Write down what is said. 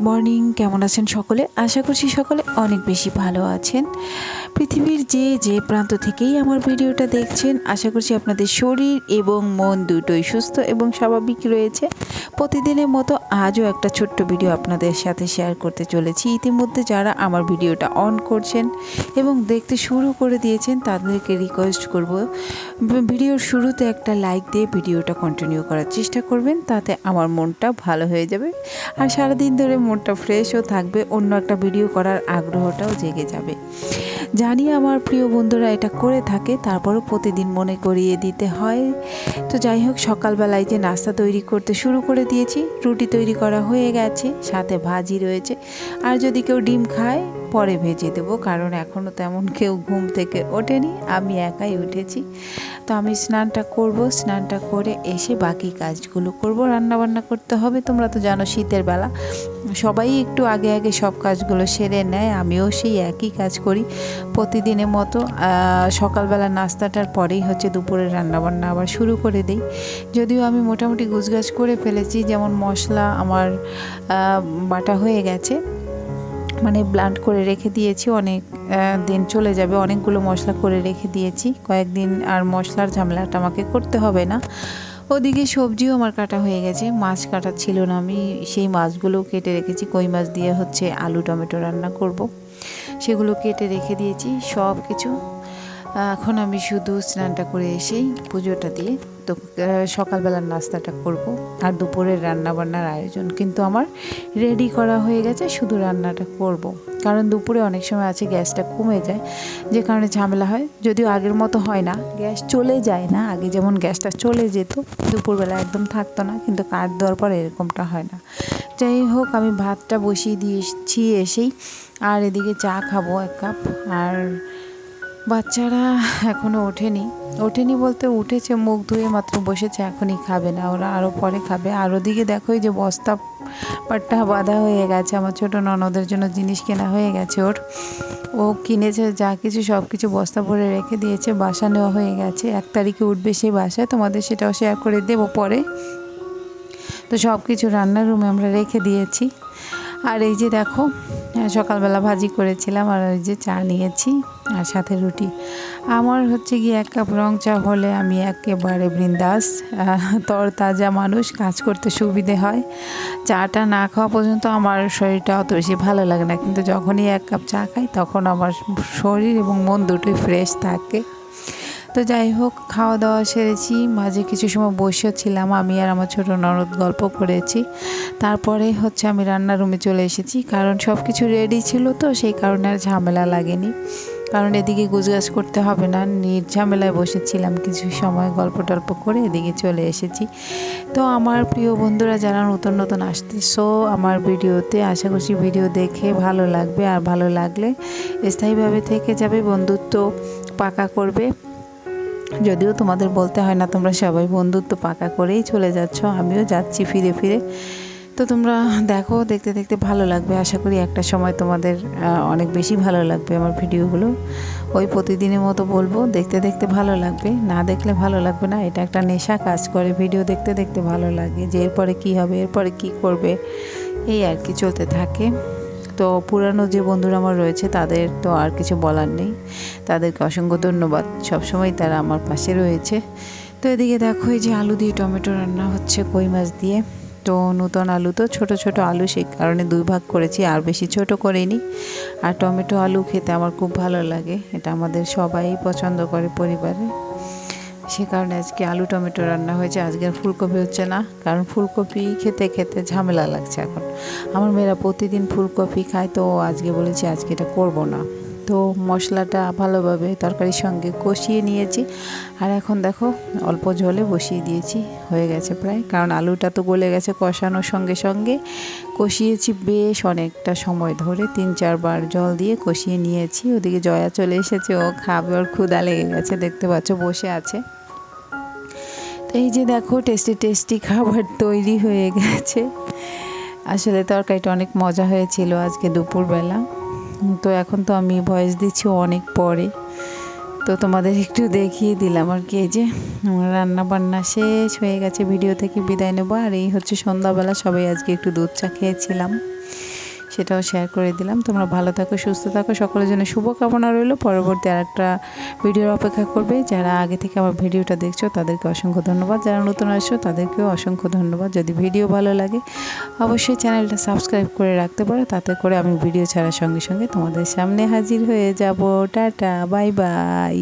Morning, কেমন আছেন সকলে? আশা করছি সকলে অনেক বেশি ভালো আছেন। পৃথিবীর যে প্রান্ত থেকেই আমার ভিডিওটা দেখছেন, আশা করছি আপনাদের শরীর এবং মন দুটোই সুস্থ এবং স্বাভাবিক রয়েছে। প্রতিদিনের মতো আজও একটা ছোট্ট ভিডিও আপনাদের সাথে শেয়ার করতে চলেছি। ইতিমধ্যে যারা আমার ভিডিওটা অন করছেন এবং দেখতে শুরু করে দিয়েছেন তাদেরকে রিকোয়েস্ট করব, ভিডিওর শুরুতে একটা লাইক দিয়ে ভিডিওটা কন্টিনিউ করার চেষ্টা করবেন, তাতে আমার মনটা ভালো হয়ে যাবে আর সারাদিন ধরে মনটা ফ্রেশও থাকবে, অন্য একটা ভিডিও করার আগ্রহটাও জেগে যাবে। জানি আমার প্রিয় বন্ধুরা এটা করে থাকে, তারপরও প্রতিদিন মনে করিয়ে দিতে হয়। তো যাই হোক, সকালবেলায় যে নাস্তা তৈরি করতে শুরু করে দিয়েছি, রুটি তৈরি করা হয়ে গেছে, সাথে ভাজি রয়েছে, আর যদি কেউ ডিম খায় পরে ভেজে দেবো, কারণ এখনও তেমন কেউ ঘুম থেকে ওঠেনি, আমি একাই উঠেছি। তো আমি স্নানটা করব, স্নানটা করে এসে বাকি কাজগুলো করব। রান্নাবান্না করতে হবে, তোমরা তো জানো শীতের বেলা সবাই একটু আগে আগে সব কাজগুলো সেরে নেয়, আমিও সেই একই কাজ করি প্রতিদিনের মতো। সকালবেলা নাস্তাটার পরেই হচ্ছে দুপুরের রান্নাবান্না আবার শুরু করে দিই। যদিও আমি মোটামুটি গুছগাছ করে ফেলেছি, যেমন মশলা আমার বাটা হয়ে গেছে, মানে ব্লান্ড করে রেখে দিয়েছি, অনেক দিন চলে যাবে, অনেকগুলো মশলা করে রেখে দিয়েছি, কয়েকদিন আর মশলার ঝামেলাটা আমাকে করতে হবে না। ওদিকে সবজিও আমার কাটা হয়ে গেছে, মাছ কাটা ছিল না, আমি সেই মাছগুলো কেটে রেখেছি। কই মাছ দিয়ে হচ্ছে আলু টমেটো রান্না করব, সেগুলো কেটে রেখে দিয়েছি সব কিছু। এখন আমি শুধু স্নানটা করে এসেই পুজোটা দিয়ে তো সকালবেলার নাস্তাটা করব, আর দুপুরের রান্নাবান্নার আয়োজন কিন্তু আমার রেডি করা হয়ে গেছে, শুধু রান্নাটা করব। কারণ দুপুরে অনেক সময় আছে গ্যাসটা কমে যায়, যে কারণে ঝামেলা হয়। যদিও আগের মতো হয় না, গ্যাস চলে যায় না, আগে যেমন গ্যাসটা চলে যেত দুপুরবেলা একদম থাকতো না, কিন্তু কাঠ দেওয়ার পর এরকমটা হয় না। যাই হোক, আমি ভাতটা বসিয়ে দিয়েছি এসেই, আর এদিকে চা খাবো 1 কাপ। আর বাচ্চারা এখনও ওঠেনি বলতে উঠেছে, মুখ ধুয়ে মাত্র বসেছে, এখনই খাবে না, ওরা আরও পরে খাবে। আর ওদিকে দেখো, এই যে বস্তা পাট্টা বাঁধা হয়ে গেছে, আমার ছোটো ননদের জন্য জিনিস কেনা হয়ে গেছে, ও কিনেছে যা কিছু সব কিছু বস্তা ভরে রেখে দিয়েছে, বাসা নেওয়া হয়ে গেছে, 1 তারিখে উঠবে সেই বাসায়, তোমাদের সেটাও শেয়ার করে দেবো পরে। তো সব কিছু রান্নার রুমে আমরা রেখে দিয়েছি। আর এই যে দেখো, সকালবেলা ভাজি করেছিলাম, আর ওই যে চা নিয়েছি আর সাথে রুটি। আমার হচ্ছে গিয়ে 1 কাপ রং চা হলে আমি একেবারে বৃন্দাস, তরতাজা মানুষ, কাজ করতে সুবিধে হয়। চাটা না খাওয়া পর্যন্ত আমার শরীরটা অত বেশি ভালো লাগে না, কিন্তু যখনই 1 কাপ চা খাই তখন আমার শরীর এবং মন দুটোই ফ্রেশ থাকে। তো যাই হোক, খাওয়া দাওয়া সেরেছি, মাঝে কিছু সময় বসেছিলাম, আমি আর আমার ছোটো ননদ গল্প করেছি। তারপরে হচ্ছে আমি রান্নার রুমে চলে এসেছি, কারণ সব কিছু রেডি ছিল, তো সেই কারণে আর ঝামেলা লাগেনি, কারণ এদিকে গুজগাছ করতে হবে না, নির্ঝামেলায় বসেছিলাম, কিছু সময় গল্প টল্প করে এদিকে চলে এসেছি। তো আমার প্রিয় বন্ধুরা যারা নতুন নতুন আসতেছো আমার ভিডিওতে, আশা করছি ভিডিও দেখে ভালো লাগবে, আর ভালো লাগলে স্থায়ীভাবে থেকে যাবে, বন্ধুত্ব পাকা করবে। যদিও তোমাদের বলতে হয় না, তোমরা সবাই বন্ধুত্ব পাকা করেই চলে যাচ্ছ, আমিও যাচ্ছি ফিরে ফিরে। তো তোমরা দেখো, দেখতে দেখতে ভালো লাগবে, আশা করি একটা সময় তোমাদের অনেক বেশি ভালো লাগবে আমার ভিডিওগুলো। ওই প্রতিদিনের মতো বলবো, দেখতে দেখতে ভালো লাগবে, না দেখলে ভালো লাগবে না, এটা একটা নেশা কাজ করে, ভিডিও দেখতে দেখতে ভালো লাগে, যে এরপরে কী হবে, এরপরে কী করবে, এই আর কি চলতে থাকে। তো পুরানো যে বন্ধুরা আমার রয়েছে তাদের তো আর কিছু বলার নেই, তাদেরকে অসংখ্য ধন্যবাদ, সবসময় তারা আমার পাশে রয়েছে। তো এদিকে দেখো, এই যে আলু দিয়ে টমেটো রান্না হচ্ছে কই মাছ দিয়ে। তো নতুন আলু, তো ছোট ছোট আলু, সেই কারণে 2 ভাগ করেছি, আর বেশি ছোট করিনি। আর টমেটো আলু খেতে আমার খুব ভালো লাগে, এটা আমাদের সবাই পছন্দ করে পরিবারে, সে কারণে আজকে আলু টমেটো রান্না হয়েছে। আজকে আর ফুলকপি হচ্ছে না, কারণ ফুলকপি খেতে খেতে ঝামেলা লাগছে এখন। আমার মেয়েরা প্রতিদিন ফুলকপি খায়, তো আজকে বলেছি আজকে এটা করব না। তো মশলাটা ভালোভাবে তরকারির সঙ্গে কষিয়ে নিয়েছি, আর এখন দেখো অল্প ঝোলে বসিয়ে দিয়েছি, হয়ে গেছে প্রায়, কারণ আলুটা তো গলে গেছে কষানোর সঙ্গে সঙ্গে। কষিয়েছি বেশ অনেকটা সময় ধরে, 3-4 বার জল দিয়ে কষিয়ে নিয়েছি। ওদিকে জয়া চলে এসেছে, ও খাবে, ওর ক্ষুধা লেগে গেছে, দেখতে পাচ্ছ বসে আছে। এই যে দেখো, টেস্টি টেস্টি খাবার তৈরি হয়ে গেছে। আসলে তরকারিটা অনেক মজা হয়েছিল আজকে দুপুরবেলা। তো এখন তো আমি ভয়েস দিচ্ছি অনেক পরে, তো তোমাদের একটু দেখিয়ে দিলাম আর কি। এই যে আমার রান্না বান্না শেষ হয়ে গেছে, ভিডিও থেকে বিদায় নেবো। আর এই হচ্ছে সন্ধ্যাবেলা, সবাই আজকে একটু দুধ চা খেয়েছিলাম। সেটাও শেয়ার করে দিলাম। তোমরা ভালো থাকো, সুস্থ থাকো, সকলের জন্য শুভকামনা রইল। পরবর্তী আরেকটা ভিডিওর অপেক্ষা করবে। যারা আগে থেকে আমার ভিডিওটা দেখছো তাদেরকে অসংখ্য ধন্যবাদ, যারা নতুন আসছো তাদেরকেও অসংখ্য ধন্যবাদ। যদি ভিডিও ভালো লাগে অবশ্যই চ্যানেলটা সাবস্ক্রাইব করে রাখতে পারো, তাতে করে আমি ভিডিও ছাড়ার সঙ্গে সঙ্গে তোমাদের সামনে হাজির হয়ে যাব। Tata, bye bye.